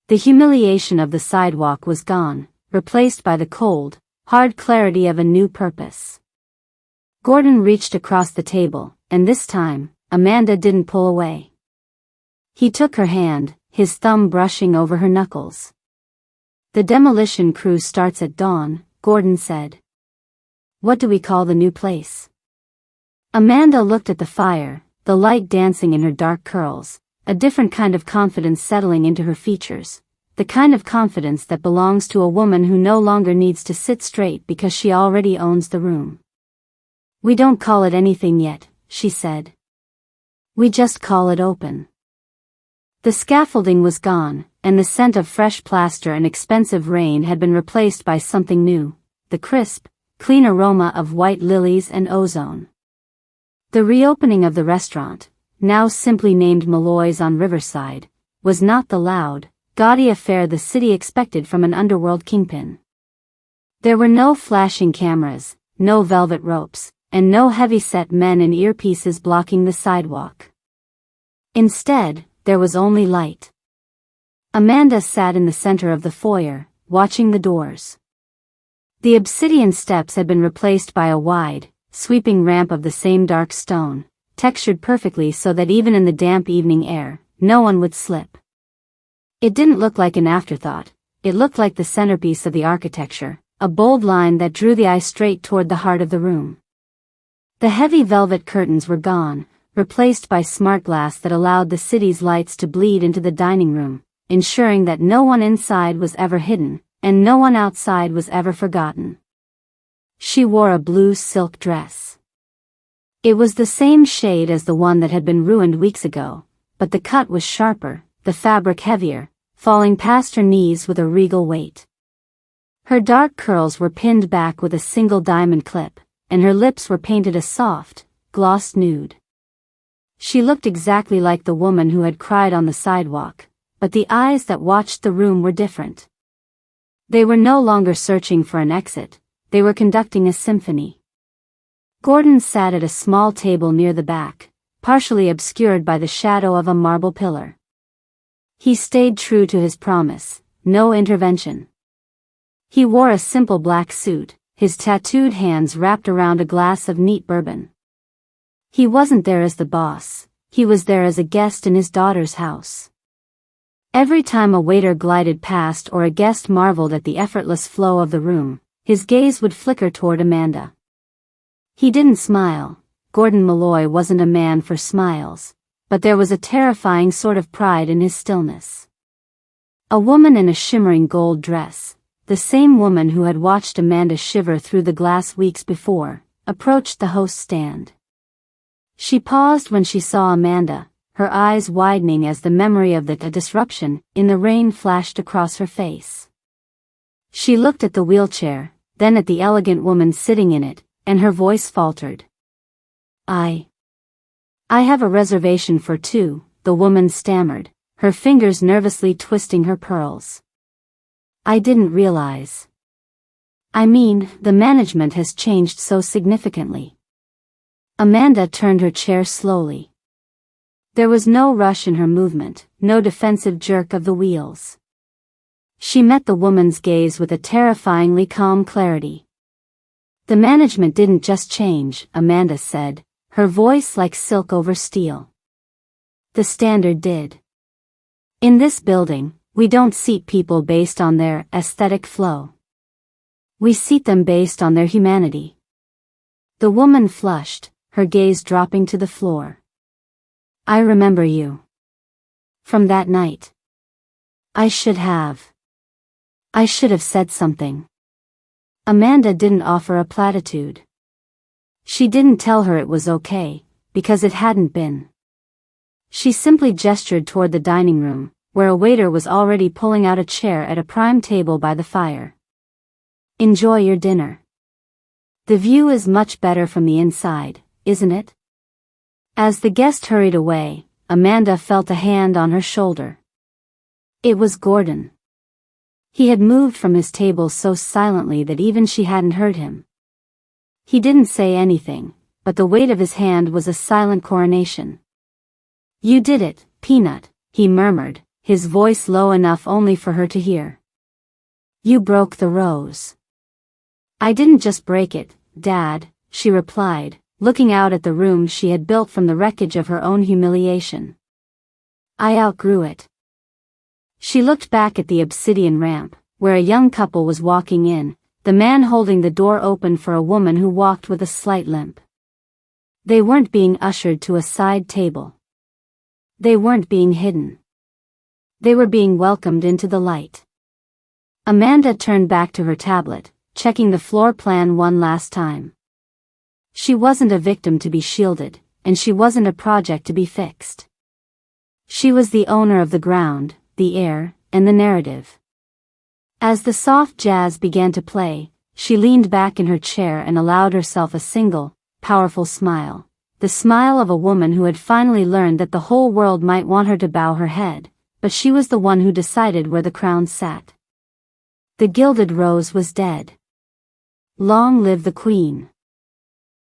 The humiliation of the sidewalk was gone, replaced by the cold, hard clarity of a new purpose. Gordon reached across the table, and this time, Amanda didn't pull away. He took her hand, his thumb brushing over her knuckles. "The demolition crew starts at dawn," Gordon said. "What do we call the new place?" Amanda looked at the fire, the light dancing in her dark curls, a different kind of confidence settling into her features, the kind of confidence that belongs to a woman who no longer needs to sit straight because she already owns the room. "We don't call it anything yet," she said. "We just call it open." The scaffolding was gone, and the scent of fresh plaster and expensive rain had been replaced by something new, the crisp, clean aroma of white lilies and ozone. The reopening of the restaurant, now simply named Molloy's on Riverside, was not the loud, gaudy affair the city expected from an underworld kingpin. There were no flashing cameras, no velvet ropes, and no heavy-set men in earpieces blocking the sidewalk. Instead, there was only light. Amanda sat in the center of the foyer, watching the doors. The obsidian steps had been replaced by a wide, sweeping ramp of the same dark stone, textured perfectly so that even in the damp evening air, no one would slip. It didn't look like an afterthought, it looked like the centerpiece of the architecture, a bold line that drew the eye straight toward the heart of the room. The heavy velvet curtains were gone, replaced by smart glass that allowed the city's lights to bleed into the dining room, ensuring that no one inside was ever hidden, and no one outside was ever forgotten. She wore a blue silk dress. It was the same shade as the one that had been ruined weeks ago, but the cut was sharper, the fabric heavier, falling past her knees with a regal weight. Her dark curls were pinned back with a single diamond clip, and her lips were painted a soft, glossed nude. She looked exactly like the woman who had cried on the sidewalk, but the eyes that watched the room were different. They were no longer searching for an exit, they were conducting a symphony. Gordon sat at a small table near the back, partially obscured by the shadow of a marble pillar. He stayed true to his promise, no intervention. He wore a simple black suit, his tattooed hands wrapped around a glass of neat bourbon. He wasn't there as the boss, he was there as a guest in his daughter's house. Every time a waiter glided past or a guest marveled at the effortless flow of the room, his gaze would flicker toward Amanda. He didn't smile. Gordon Molloy wasn't a man for smiles, but there was a terrifying sort of pride in his stillness. A woman in a shimmering gold dress, the same woman who had watched Amanda shiver through the glass weeks before, approached the host's stand. She paused when she saw Amanda, her eyes widening as the memory of the disruption in the rain flashed across her face. She looked at the wheelchair, then at the elegant woman sitting in it, and her voice faltered. I have a reservation for two," the woman stammered, her fingers nervously twisting her pearls. "I didn't realize. I mean, the management has changed so significantly." Amanda turned her chair slowly. There was no rush in her movement, no defensive jerk of the wheels. She met the woman's gaze with a terrifyingly calm clarity. "The management didn't just change," Amanda said, her voice like silk over steel. "The standard did. In this building, we don't seat people based on their aesthetic flow. We seat them based on their humanity." The woman flushed, her gaze dropping to the floor. "I remember you. From that night. I should have said something." Amanda didn't offer a platitude. She didn't tell her it was okay, because it hadn't been. She simply gestured toward the dining room, where a waiter was already pulling out a chair at a prime table by the fire. "Enjoy your dinner. The view is much better from the inside, isn't it?" As the guest hurried away, Amanda felt a hand on her shoulder. It was Gordon. He had moved from his table so silently that even she hadn't heard him. He didn't say anything, but the weight of his hand was a silent coronation. "You did it, Peanut," he murmured, his voice low enough only for her to hear. "You broke the rose. I didn't just break it, Dad, she replied, looking out at the room she had built from the wreckage of her own humiliation. I outgrew it. She looked back at the obsidian ramp, where a young couple was walking in, the man holding the door open for a woman who walked with a slight limp. They weren't being ushered to a side table. They weren't being hidden. They were being welcomed into the light. Amanda turned back to her tablet, checking the floor plan one last time. She wasn't a victim to be shielded, and she wasn't a project to be fixed. She was the owner of the ground, the air, and the narrative. As the soft jazz began to play, she leaned back in her chair and allowed herself a single, powerful smile. The smile of a woman who had finally learned that the whole world might want her to bow her head, but she was the one who decided where the crown sat. The Gilded Rose was dead. Long live the Queen.